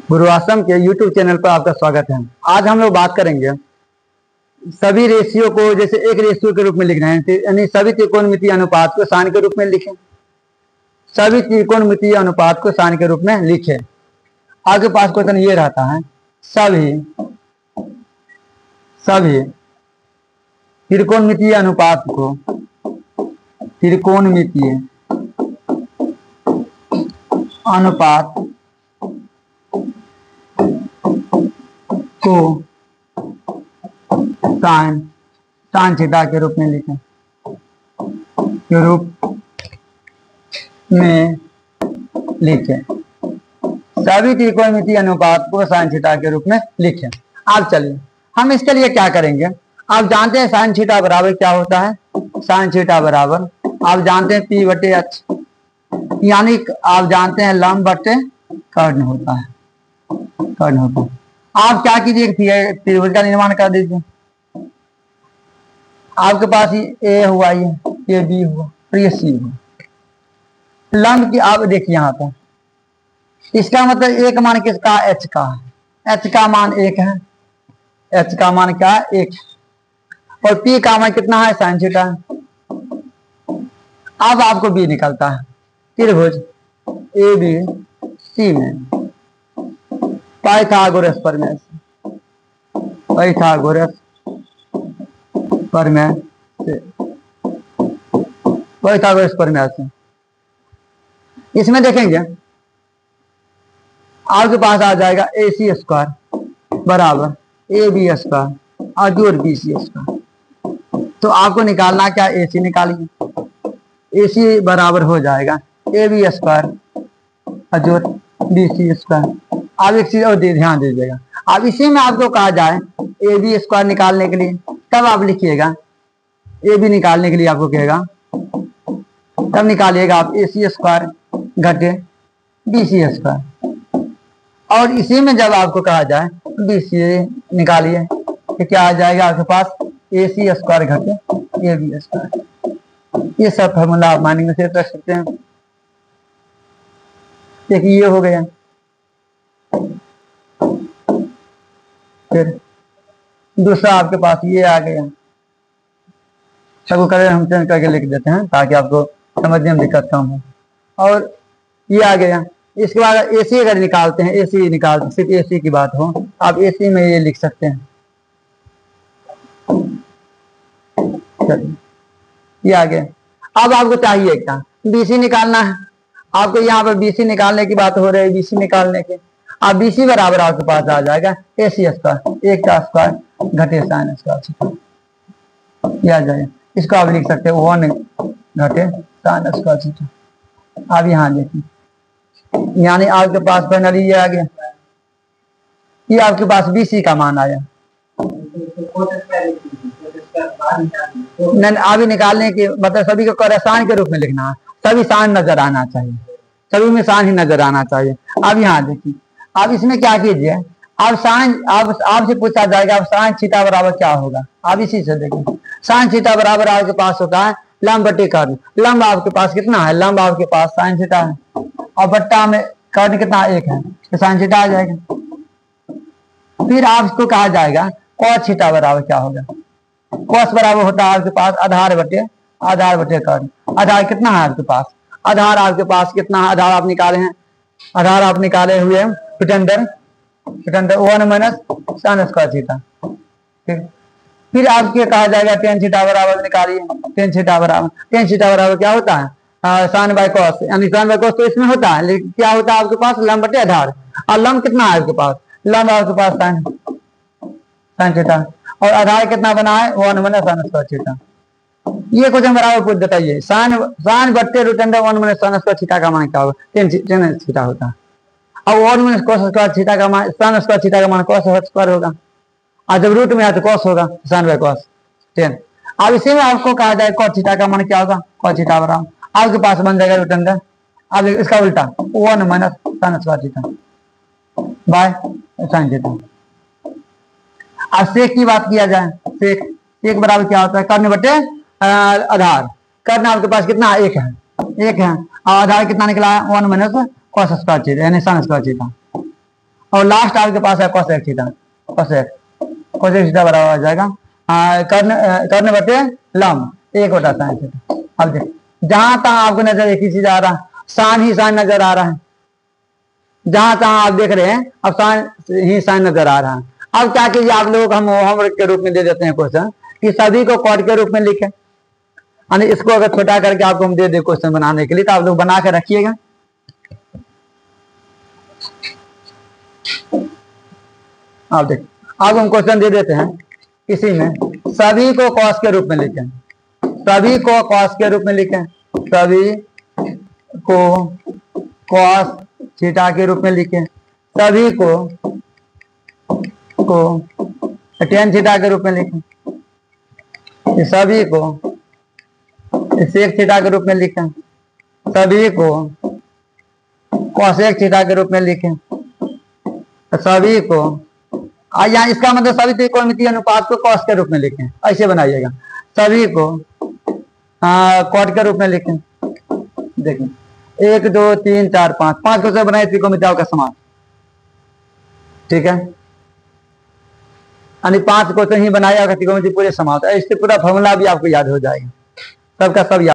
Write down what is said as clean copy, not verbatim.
गुरु आश्रम के YouTube channel पर आपका स्वागत है। आज हम लोग बात करेंगे सभी रेशियो को जैसे एक रेशियो के रूप में लिखना है, यानी सभी त्रिकोणमितीय अनुपात को साइन के रूप में लिखें। सभी त्रिकोणमितीय अनुपात को साइन के रूप में लिखें। आपके पास क्वेश्चन ये रहता है, सभी त्रिकोणमितीय अनुपात को त्रिकोणमितीय अनुपात को साइन थीटा के रूप में लिखें, के रूप में लिखें। सभी त्रिकोणमितीय अनुपात को साइन थीटा के रूप में लिखें। आप चलिए हम इसके लिए क्या करेंगे। आप जानते हैं साइन थीटा बराबर क्या होता है। साइन थीटा बराबर आप जानते हैं P बटे H, यानी आप जानते हैं लंब बटे कर्ण होता है, कर्ण होता है। आप क्या कीजिए, त्रिभुज का निर्माण कर दीजिए। आपके पास ये हुआ, ये B हुआ और ये C हुआ। लंब की आप देखिए यहाँ पर, इसका मतलब एक मान किसका, H का है। H का मान 1 है, H का मान क्या है, 1 है। और P का मान कितना है, साइन थीटा। अब आपको B निकलता है। त्रिभुज ABC में पाइथागोरस प्रमेय से, पाइथागोरस प्रमेय से, पाइथागोरस प्रमेय से इसमें देखेंगे आपके पास आ जाएगा AC स्क्वायर बराबर AB स्क्वायर और जोड़ BC स्क्वायर। तो आपको निकालना क्या, AC निकालिए। AC बराबर हो जाएगा AB स्क्वायर और जोड़ BC स्क्वायर। आप एक चीज और ध्यान दीजिएगा, अब इसी में आपको कहा जाए AB स्क्वायर निकालने के लिए, तब आप लिखिएगा AB निकालने के लिए आपको कहेगा, तब निकालिएगा आप AC स्क्वायर घटे BC स्क्वायर। और इसी में जब आपको कहा जाए BC निकालिए तो क्या आ जाएगा आपके पास, AC स्क्वायर घटे AB स्क्वायर। ये सब फॉर्मूला आप माइंड में सेव रख सकते हैं। देखिए ये हो गया। फिर दूसरा आपके पास ये आ गया, सबको करें हम चेंज करके लिख देते हैं ताकि आपको समझने में दिक्कत कम हो। और ये आ गया। इसके बाद AC अगर निकालते हैं, AC निकालते सिर्फ AC की बात हो, आप AC में ये लिख सकते हैं। चलिए ये आ गया। अब आपको चाहिए क्या, BC निकालना है। आपको यहाँ पर BC निकालने की बात हो रही है, BC निकालने के अब BC बराबर आपके पास आ जाएगा AC स्क्वायर, 1 का स्क्वायर घटे साइन स्क्वायर, ये आ जाएगा। इसको आप लिख सकते हो 1 घटे साइन स्क्वायर थीटा। अब यहाँ देखिए, यानी आपके पास फाइनली ये आ गया, ये आपके पास BC का मान आया। नहीं, अभी निकालने की मतलब सभी को साइन के रूप में लिखना है, सभी साइन नजर आना चाहिए, सभी में साइन ही नजर आना चाहिए। अब यहाँ देखिए, आप इसमें क्या कीजिए, आप साइन आपसे पूछा जाएगा आप साइन थीटा बराबर क्या होगा। आप इसी से देखिए, साइन थीटा बराबर आपके पास होता है लंब बटे कर्ण। लंब आपके पास कितना है, लंब आपके पास साइन थीटा है और बट्टा में कर्ण कितना, 1 है, तो साइन थीटा आ जाएगा। फिर आपको कहा जाएगा कॉस थीटा बराबर क्या होगा। कॉस बराबर होता है आपके पास आधार बटे कर्ण। आधार कितना है आपके पास, आधार आपके पास कितना है, आधार आप निकाले हैं, आधार आप निकाले हुए हैं पिटंडर 1 माइनस साइन स्क्वायर थीटा। ठीक, फिर आपके कहा जाएगा टेन थीटा बराबर निकालिए। टेन थीटा बराबर क्या होता है, साइन बाय कॉस, यानी साइन बाय कॉस तो इसमें होता है, लेकिन क्या होता है आपके पास लंब बटे आधार। और लंब कितना है आपके पास, लंब आपके पास साइन थीटा और आधार कितना बना है 1 माइनस साइन स्क्वायर थीटा। ये क्वेश्चन बराबर पूछ देता है, साइन बट्टे root under 1 minus sine square theta का मान क्या होगा, टेन थीटा होता है। अब 1 माइनस कॉस स्क्वायर थीटा का मान, साइन स्क्वायर थीटा का मान कॉस स्क्वायर होगा, और जब रूट में आए तो कॉस होगा, साइन बाय कॉस 10। अब इसी में आपको कहा जाए कॉस थीटा का मान क्या होगा, कॉस थीटा बराबर आपके पास बन जाएगा रूट अंडर, अब इसका उल्टा 1 minus sine square theta by sine theta. अब सेक की बात किया जाए, सेक बराबर क्या होता है, कर्ण बटे आधार। कर्ण आपके पास कितना, 1 है, और आधार कितना निकला है 1 माइनस कॉस स्क्वायर थीटा यानी साइन स्क्वायर थीटा। और लास्ट आपके पास है कोसेक थीटा। कोसेक थीटा बराबर हो जाएगा कर्ण बटे लंब 1/sin थीटा। अब देख जहां तहां आपको नजर एक ही चीज आ रहा है, साइन ही साइन नजर आ रहा है। जहां तहां आप देख रहे हैं अब साइन ही साइन नजर आ रहा है। अब क्या कीजिए, आप लोगों को हम होमवर्क के रूप में दे देते हैं क्वेश्चन कि सभी को कॉट के रूप में लिखें। यानी इसको अगर छोटा करके आपको हम दे दे क्वेश्चन बनाने के लिए, तो आप लोग बना के रखिएगा। आप देख अब हम क्वेश्चन दे देते हैं इसी में, सभी को कॉस के रूप में लिखें, सभी को कॉस के रूप में लिखें, सभी को कॉस थीटा के रूप में लिखें, सभी को टेन थीटा के रूप में लिखें, सभी को सेक थीटा के रूप में लिखें, सभी को कॉसेक थीटा के रूप में लिखें, सभी को यहाँ इसका मतलब सभी त्रिकोणमितीय अनुपात को कॉस के रूप में लिखें, ऐसे बनाइएगा। सभी को कॉट के रूप में लिखें। देखें 1 2 3 4 5 क्वेश्चन बनाए त्रिकोणमितियों का समान, ठीक है। यानी 5 क्वेश्चन ही बनाया त्रिकोणमिति पूरे समान, इससे पूरा फॉर्मूला भी आपको याद हो जाएगा, सबका सब याद।